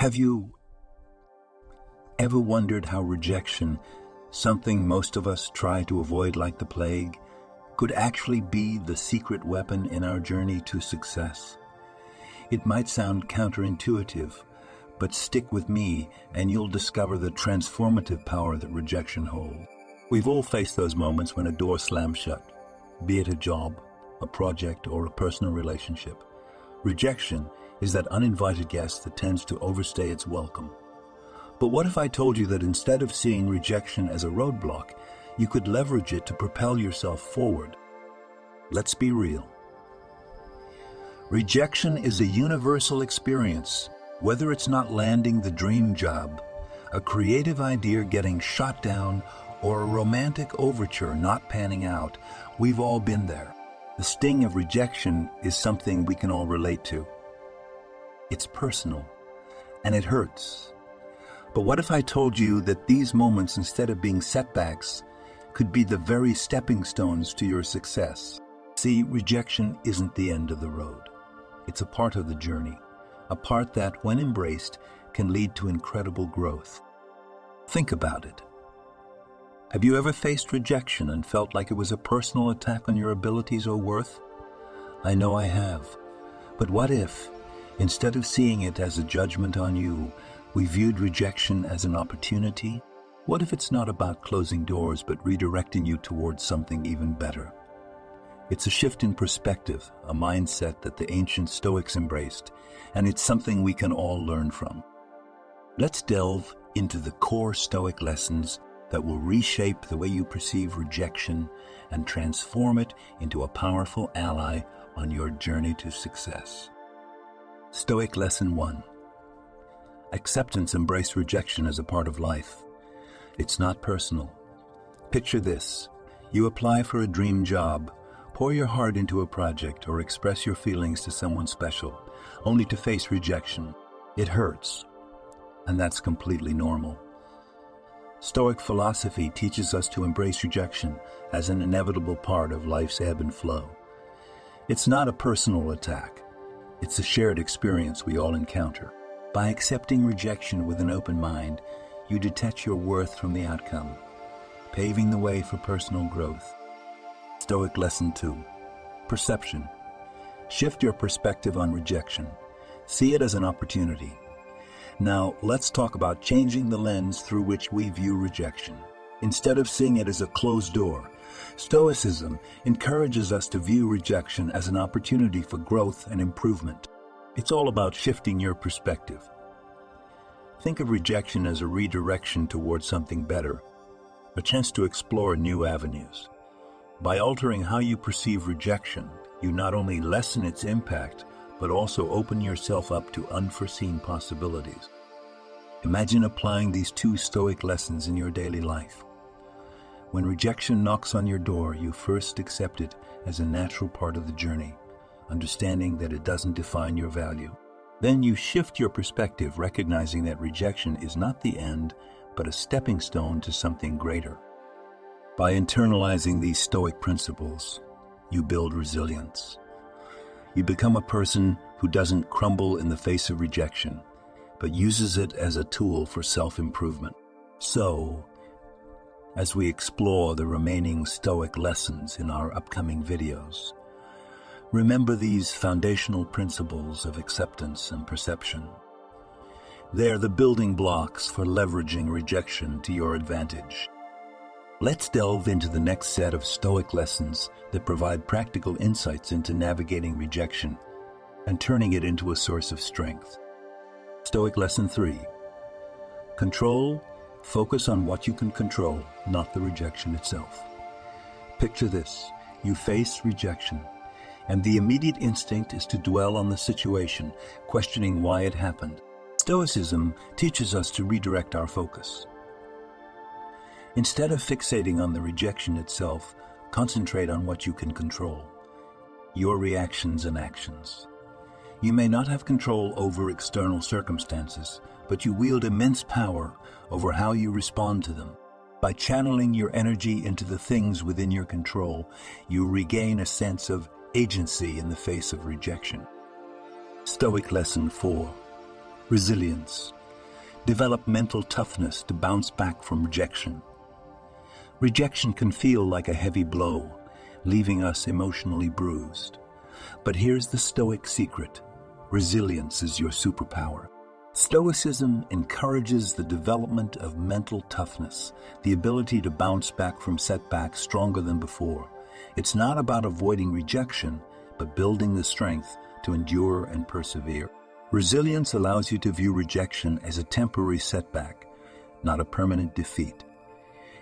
Have you ever wondered how rejection, something most of us try to avoid like the plague, could actually be the secret weapon in our journey to success? It might sound counterintuitive, but stick with me and you'll discover the transformative power that rejection holds. We've all faced those moments when a door slams shut, be it a job, a project, or a personal relationship. Rejection is that uninvited guest that tends to overstay its welcome. But what if I told you that instead of seeing rejection as a roadblock, you could leverage it to propel yourself forward? Let's be real. Rejection is a universal experience. Whether it's not landing the dream job, a creative idea getting shot down, or a romantic overture not panning out, we've all been there. The sting of rejection is something we can all relate to. It's personal, and it hurts. But what if I told you that these moments, instead of being setbacks, could be the very stepping stones to your success? See, rejection isn't the end of the road. It's a part of the journey, a part that, when embraced, can lead to incredible growth. Think about it. Have you ever faced rejection and felt like it was a personal attack on your abilities or worth? I know I have. But what if, instead of seeing it as a judgment on you, we viewed rejection as an opportunity? What if it's not about closing doors, but redirecting you towards something even better? It's a shift in perspective, a mindset that the ancient Stoics embraced, and it's something we can all learn from. Let's delve into the core Stoic lessons that will reshape the way you perceive rejection and transform it into a powerful ally on your journey to success. Stoic Lesson 1. Acceptance. Embrace rejection as a part of life. It's not personal. Picture this. You apply for a dream job, pour your heart into a project, or express your feelings to someone special, only to face rejection. It hurts, and that's completely normal. Stoic philosophy teaches us to embrace rejection as an inevitable part of life's ebb and flow. It's not a personal attack. It's a shared experience we all encounter. By accepting rejection with an open mind, you detach your worth from the outcome, paving the way for personal growth. Stoic Lesson 2. Perception. Shift your perspective on rejection. See it as an opportunity. Now, let's talk about changing the lens through which we view rejection. Instead of seeing it as a closed door, Stoicism encourages us to view rejection as an opportunity for growth and improvement. It's all about shifting your perspective. Think of rejection as a redirection towards something better, a chance to explore new avenues. By altering how you perceive rejection, you not only lessen its impact, but also open yourself up to unforeseen possibilities. Imagine applying these two Stoic lessons in your daily life. When rejection knocks on your door, you first accept it as a natural part of the journey, understanding that it doesn't define your value. Then you shift your perspective, recognizing that rejection is not the end, but a stepping stone to something greater. By internalizing these Stoic principles, you build resilience. You become a person who doesn't crumble in the face of rejection, but uses it as a tool for self-improvement. So, as we explore the remaining Stoic lessons in our upcoming videos, remember these foundational principles of acceptance and perception. They are the building blocks for leveraging rejection to your advantage. Let's delve into the next set of Stoic lessons that provide practical insights into navigating rejection and turning it into a source of strength. Stoic Lesson 3. Control. Focus on what you can control, not the rejection itself. Picture this. You face rejection, and the immediate instinct is to dwell on the situation, questioning why it happened. Stoicism teaches us to redirect our focus. Instead of fixating on the rejection itself, concentrate on what you can control, your reactions and actions. You may not have control over external circumstances, but you wield immense power over how you respond to them. By channeling your energy into the things within your control, you regain a sense of agency in the face of rejection. Stoic Lesson 4. Resilience. Develop mental toughness to bounce back from rejection. Rejection can feel like a heavy blow, leaving us emotionally bruised. But here's the Stoic secret. Resilience is your superpower. Stoicism encourages the development of mental toughness, the ability to bounce back from setbacks stronger than before. It's not about avoiding rejection, but building the strength to endure and persevere. Resilience allows you to view rejection as a temporary setback, not a permanent defeat.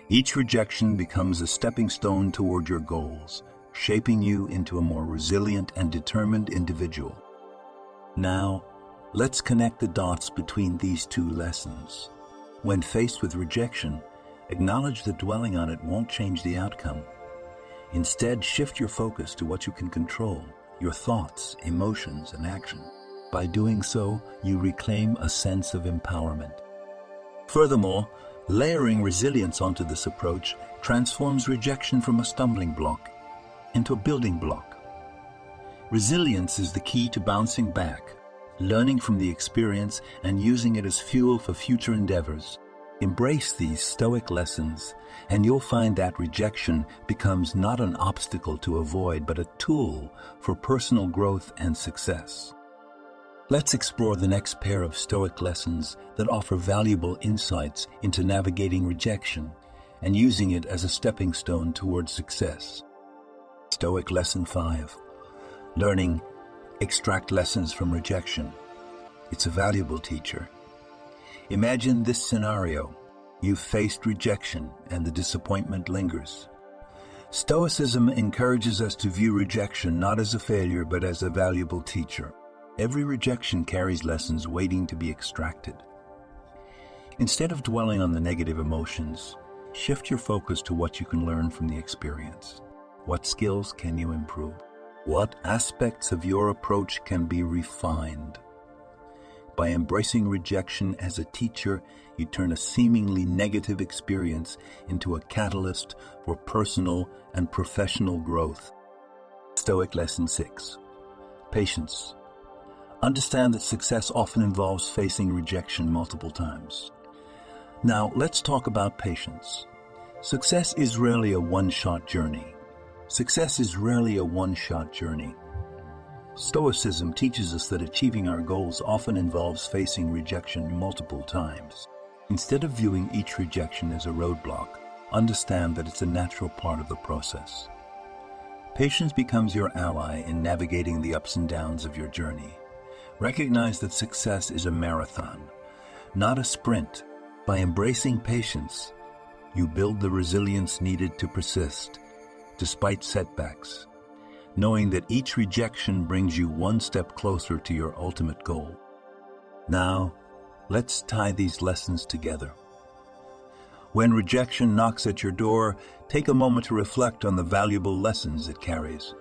Each rejection becomes a stepping stone toward your goals, shaping you into a more resilient and determined individual. Now, let's connect the dots between these two lessons. When faced with rejection, acknowledge that dwelling on it won't change the outcome. Instead, shift your focus to what you can control, your thoughts, emotions, and action. By doing so, you reclaim a sense of empowerment. Furthermore, layering resilience onto this approach transforms rejection from a stumbling block into a building block. Resilience is the key to bouncing back, learning from the experience and using it as fuel for future endeavors. Embrace these Stoic lessons, and you'll find that rejection becomes not an obstacle to avoid, but a tool for personal growth and success. Let's explore the next pair of Stoic lessons that offer valuable insights into navigating rejection and using it as a stepping stone towards success. Stoic Lesson 5. Learning, extract lessons from rejection. It's a valuable teacher. Imagine this scenario. You've faced rejection and the disappointment lingers. Stoicism encourages us to view rejection not as a failure but as a valuable teacher. Every rejection carries lessons waiting to be extracted. Instead of dwelling on the negative emotions, shift your focus to what you can learn from the experience. What skills can you improve? What aspects of your approach can be refined? By embracing rejection as a teacher, you turn a seemingly negative experience into a catalyst for personal and professional growth. Stoic Lesson 6. Patience. Understand that success often involves facing rejection multiple times. Now, let's talk about patience. Success is rarely a one-shot journey. Stoicism teaches us that achieving our goals often involves facing rejection multiple times. Instead of viewing each rejection as a roadblock, understand that it's a natural part of the process. Patience becomes your ally in navigating the ups and downs of your journey. Recognize that success is a marathon, not a sprint. By embracing patience, you build the resilience needed to persist, despite setbacks, knowing that each rejection brings you one step closer to your ultimate goal. Now, let's tie these lessons together. When rejection knocks at your door, take a moment to reflect on the valuable lessons it carries.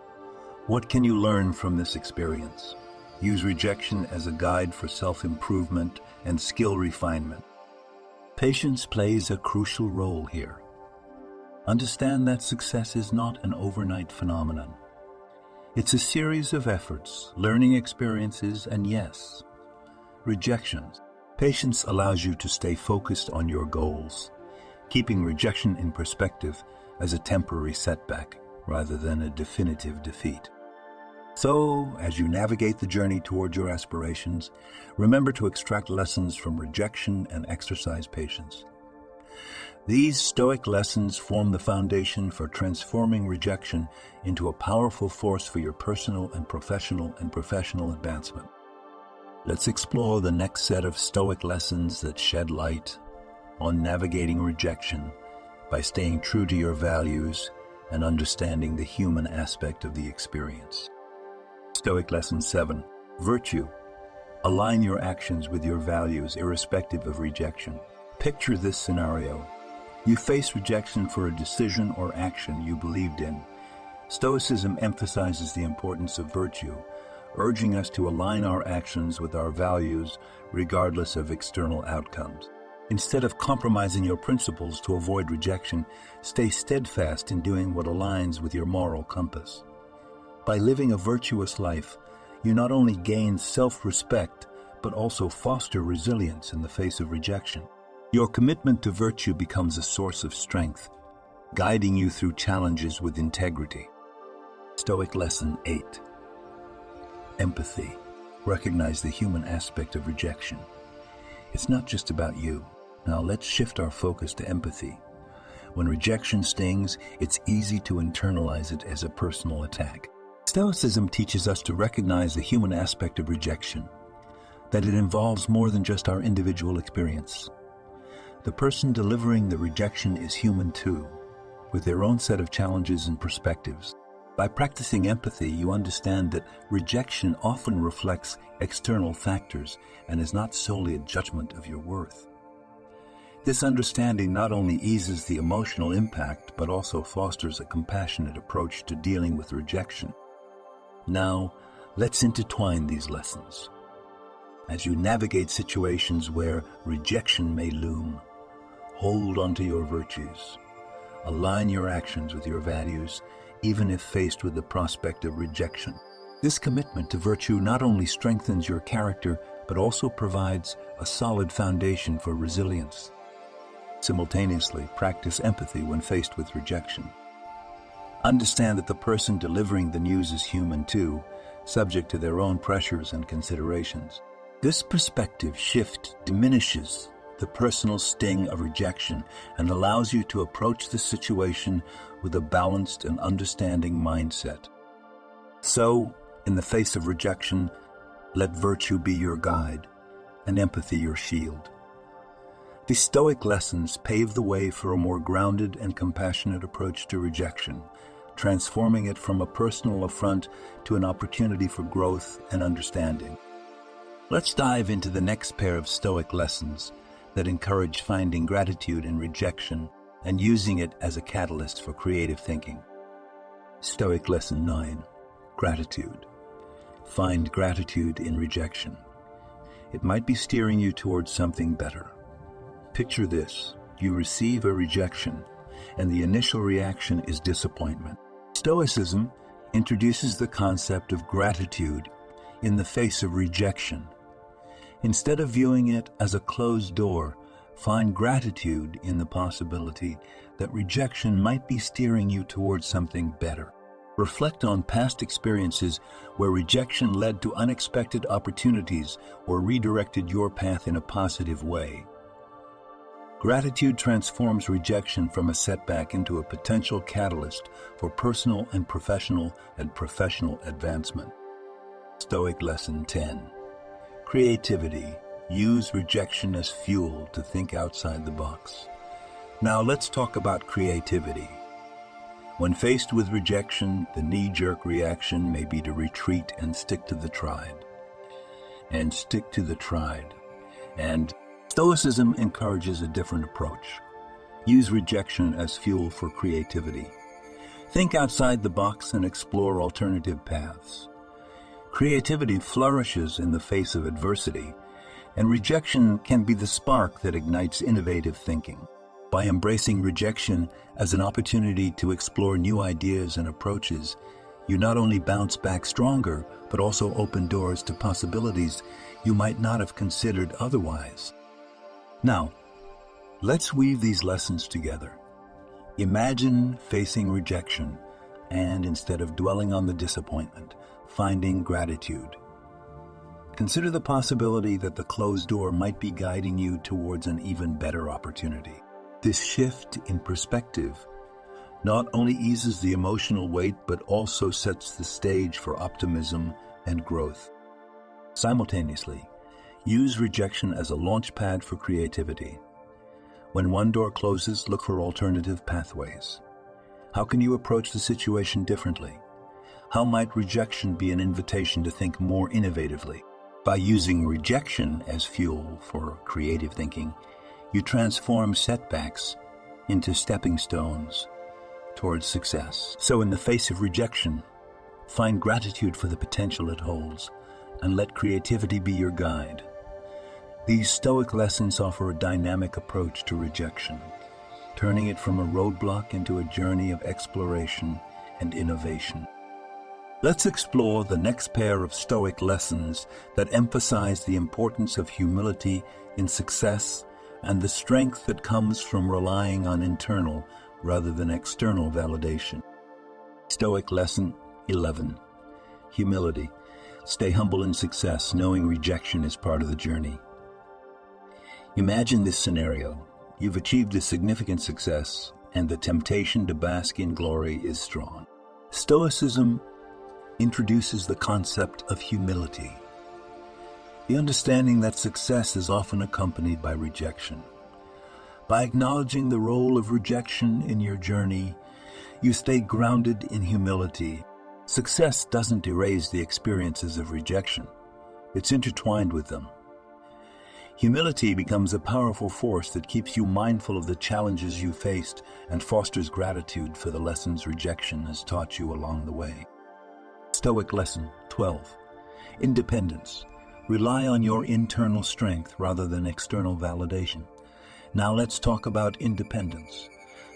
What can you learn from this experience? Use rejection as a guide for self-improvement and skill refinement. Patience plays a crucial role here. Understand that success is not an overnight phenomenon. It's a series of efforts, learning experiences, and yes, rejections. Patience allows you to stay focused on your goals, keeping rejection in perspective as a temporary setback rather than a definitive defeat. So, as you navigate the journey toward your aspirations, remember to extract lessons from rejection and exercise patience. These Stoic lessons form the foundation for transforming rejection into a powerful force for your personal and professional advancement. Let's explore the next set of Stoic lessons that shed light on navigating rejection by staying true to your values and understanding the human aspect of the experience. Stoic Lesson 7. Virtue. Align your actions with your values irrespective of rejection. Picture this scenario. You face rejection for a decision or action you believed in. Stoicism emphasizes the importance of virtue, urging us to align our actions with our values regardless of external outcomes. Instead of compromising your principles to avoid rejection, stay steadfast in doing what aligns with your moral compass. By living a virtuous life, you not only gain self-respect, but also foster resilience in the face of rejection. Your commitment to virtue becomes a source of strength, guiding you through challenges with integrity. Stoic Lesson 8. Empathy. Recognize the human aspect of rejection. It's not just about you. Now let's shift our focus to empathy. When rejection stings, it's easy to internalize it as a personal attack. Stoicism teaches us to recognize the human aspect of rejection, that it involves more than just our individual experience. The person delivering the rejection is human too, with their own set of challenges and perspectives. By practicing empathy, you understand that rejection often reflects external factors and is not solely a judgment of your worth. This understanding not only eases the emotional impact, but also fosters a compassionate approach to dealing with rejection. Now, let's intertwine these lessons. As you navigate situations where rejection may loom, hold onto your virtues. Align your actions with your values, even if faced with the prospect of rejection. This commitment to virtue not only strengthens your character, but also provides a solid foundation for resilience. Simultaneously, practice empathy when faced with rejection. Understand that the person delivering the news is human too, subject to their own pressures and considerations. This perspective shift diminishes the personal sting of rejection and allows you to approach the situation with a balanced and understanding mindset. So, in the face of rejection, let virtue be your guide and empathy your shield. The Stoic lessons pave the way for a more grounded and compassionate approach to rejection, transforming it from a personal affront to an opportunity for growth and understanding. Let's dive into the next pair of Stoic lessons that encourage finding gratitude in rejection and using it as a catalyst for creative thinking. Stoic Lesson 9. Gratitude. Find gratitude in rejection. It might be steering you towards something better. Picture this: you receive a rejection, and the initial reaction is disappointment. Stoicism introduces the concept of gratitude in the face of rejection. Instead of viewing it as a closed door, find gratitude in the possibility that rejection might be steering you towards something better. Reflect on past experiences where rejection led to unexpected opportunities or redirected your path in a positive way. Gratitude transforms rejection from a setback into a potential catalyst for personal and professional advancement. Stoic Lesson 10. Creativity. Use rejection as fuel to think outside the box. Now let's talk about creativity. When faced with rejection, the knee-jerk reaction may be to retreat and stick to the tried. And Stoicism encourages a different approach. Use rejection as fuel for creativity. Think outside the box and explore alternative paths. Creativity flourishes in the face of adversity, and rejection can be the spark that ignites innovative thinking. By embracing rejection as an opportunity to explore new ideas and approaches, you not only bounce back stronger, but also open doors to possibilities you might not have considered otherwise. Now, let's weave these lessons together. Imagine facing rejection and, instead of dwelling on the disappointment, finding gratitude. Consider the possibility that the closed door might be guiding you towards an even better opportunity. This shift in perspective not only eases the emotional weight, but also sets the stage for optimism and growth. Simultaneously, use rejection as a launch pad for creativity. When one door closes, look for alternative pathways. How can you approach the situation differently? How might rejection be an invitation to think more innovatively? By using rejection as fuel for creative thinking, you transform setbacks into stepping stones towards success. So in the face of rejection, find gratitude for the potential it holds, and let creativity be your guide. These Stoic lessons offer a dynamic approach to rejection, turning it from a roadblock into a journey of exploration and innovation. Let's explore the next pair of Stoic lessons that emphasize the importance of humility in success and the strength that comes from relying on internal rather than external validation. Stoic Lesson 11. Humility. Stay humble in success, knowing rejection is part of the journey. Imagine this scenario. You've achieved a significant success, and the temptation to bask in glory is strong. Stoicism introduces the concept of humility, the understanding that success is often accompanied by rejection. By acknowledging the role of rejection in your journey, you stay grounded in humility. Success doesn't erase the experiences of rejection. It's intertwined with them. Humility becomes a powerful force that keeps you mindful of the challenges you faced and fosters gratitude for the lessons rejection has taught you along the way. Stoic Lesson 12. Independence. Rely on your internal strength rather than external validation. Now let's talk about independence.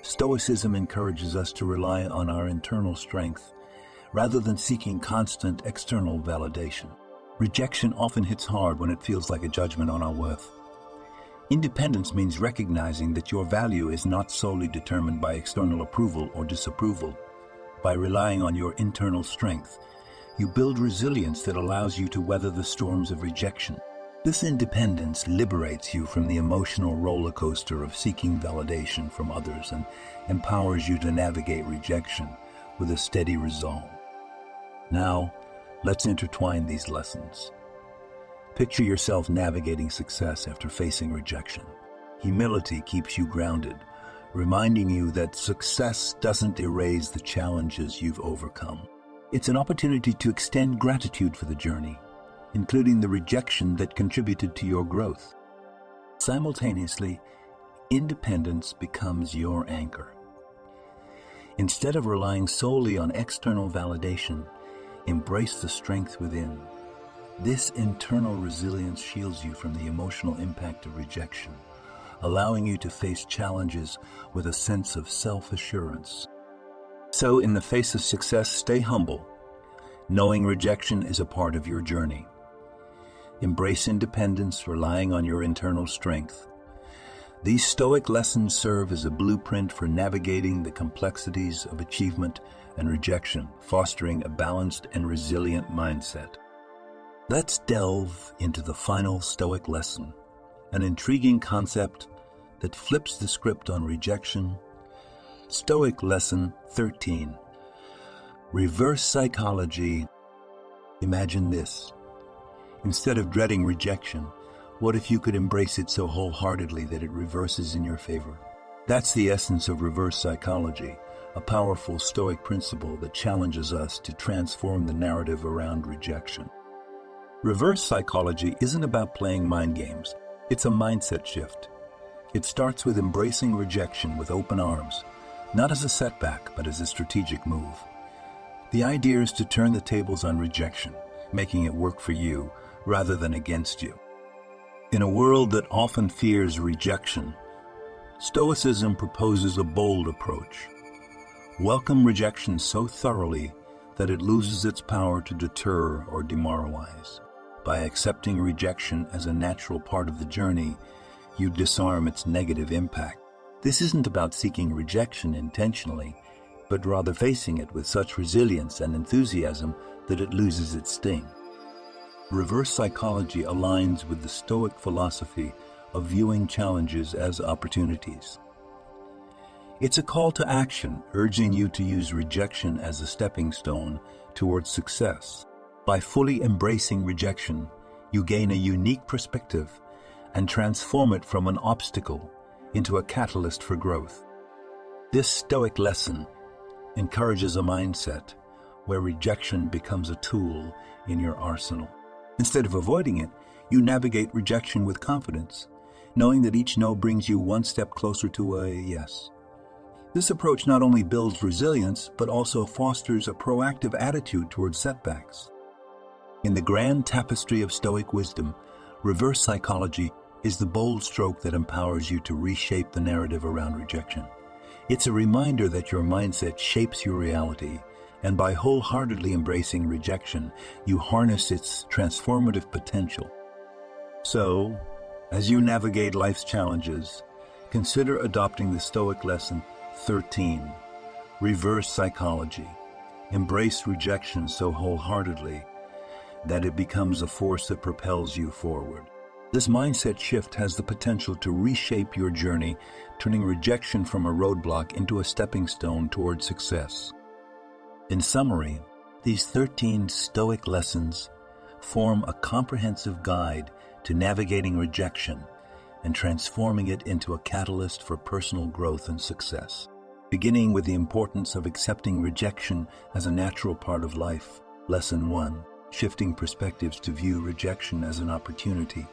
Stoicism encourages us to rely on our internal strength rather than seeking constant external validation. Rejection often hits hard when it feels like a judgment on our worth. Independence means recognizing that your value is not solely determined by external approval or disapproval. By relying on your internal strength, you build resilience that allows you to weather the storms of rejection. This independence liberates you from the emotional roller coaster of seeking validation from others and empowers you to navigate rejection with a steady resolve. Now, let's intertwine these lessons. Picture yourself navigating success after facing rejection. Humility keeps you grounded, reminding you that success doesn't erase the challenges you've overcome. It's an opportunity to extend gratitude for the journey, including the rejection that contributed to your growth. Simultaneously, independence becomes your anchor. Instead of relying solely on external validation, embrace the strength within. This internal resilience shields you from the emotional impact of rejection, allowing you to face challenges with a sense of self-assurance. So, in the face of success, stay humble, knowing rejection is a part of your journey. Embrace independence, relying on your internal strength. These Stoic lessons serve as a blueprint for navigating the complexities of achievement and rejection, fostering a balanced and resilient mindset. Let's delve into the final Stoic lesson, an intriguing concept that flips the script on rejection. Stoic Lesson 13. Reverse psychology. Imagine this. Instead of dreading rejection, what if you could embrace it so wholeheartedly that it reverses in your favor? That's the essence of reverse psychology, a powerful Stoic principle that challenges us to transform the narrative around rejection. Reverse psychology isn't about playing mind games. It's a mindset shift. It starts with embracing rejection with open arms, not as a setback, but as a strategic move. The idea is to turn the tables on rejection, making it work for you rather than against you. In a world that often fears rejection, Stoicism proposes a bold approach. Welcome rejection so thoroughly that it loses its power to deter or demoralize. By accepting rejection as a natural part of the journey, you disarm its negative impact. This isn't about seeking rejection intentionally, but rather facing it with such resilience and enthusiasm that it loses its sting. Reverse psychology aligns with the Stoic philosophy of viewing challenges as opportunities. It's a call to action, urging you to use rejection as a stepping stone towards success. By fully embracing rejection, you gain a unique perspective and transform it from an obstacle into a catalyst for growth. This Stoic lesson encourages a mindset where rejection becomes a tool in your arsenal. Instead of avoiding it, you navigate rejection with confidence, knowing that each no brings you one step closer to a yes. This approach not only builds resilience, but also fosters a proactive attitude towards setbacks. In the grand tapestry of Stoic wisdom, reverse psychology is the bold stroke that empowers you to reshape the narrative around rejection. It's a reminder that your mindset shapes your reality And by wholeheartedly embracing rejection, you harness its transformative potential. So, as you navigate life's challenges, consider adopting the Stoic Lesson 13, Reverse Psychology. Embrace rejection so wholeheartedly that it becomes a force that propels you forward. This mindset shift has the potential to reshape your journey, turning rejection from a roadblock into a stepping stone toward success. In summary, these 13 Stoic lessons form a comprehensive guide to navigating rejection and transforming it into a catalyst for personal growth and success. Beginning with the importance of accepting rejection as a natural part of life. Lesson 1. Shifting perspectives to view rejection as an opportunity.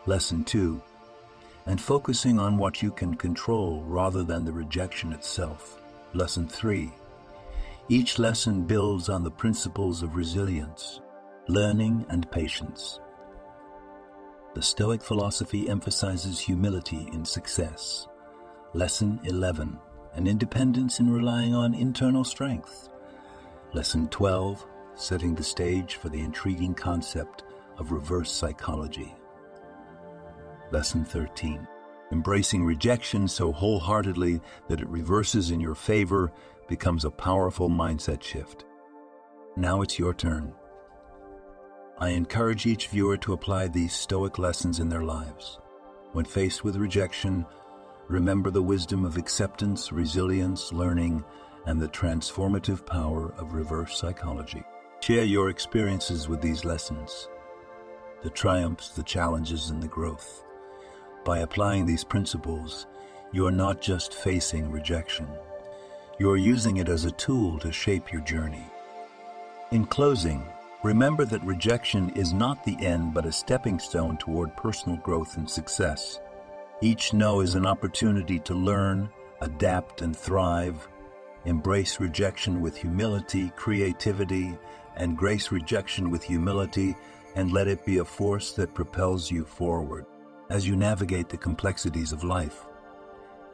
Lesson 2. And focusing on what you can control rather than the rejection itself. Lesson 3. Each lesson builds on the principles of resilience, learning, and patience. The Stoic philosophy emphasizes humility in success. Lesson 11. And independence in relying on internal strength. Lesson 12. Setting the stage for the intriguing concept of reverse psychology. Lesson 13. Embracing rejection so wholeheartedly that it reverses in your favor becomes a powerful mindset shift. Now it's your turn. I encourage each viewer to apply these Stoic lessons in their lives. When faced with rejection, remember the wisdom of acceptance, resilience, learning, and the transformative power of reverse psychology. Share your experiences with these lessons, the triumphs, the challenges, and the growth. By applying these principles, you are not just facing rejection. You are using it as a tool to shape your journey. In closing, remember that rejection is not the end but a stepping stone toward personal growth and success. Each no is an opportunity to learn, adapt, and thrive. Embrace rejection with humility, creativity, and grace rejection with humility, and let it be a force that propels you forward. As you navigate the complexities of life,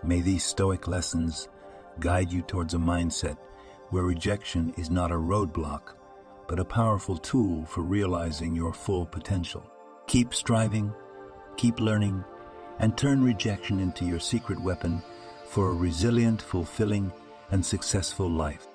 may these Stoic lessons guide you towards a mindset where rejection is not a roadblock, but a powerful tool for realizing your full potential. Keep striving, keep learning, and turn rejection into your secret weapon for a resilient, fulfilling, and successful life.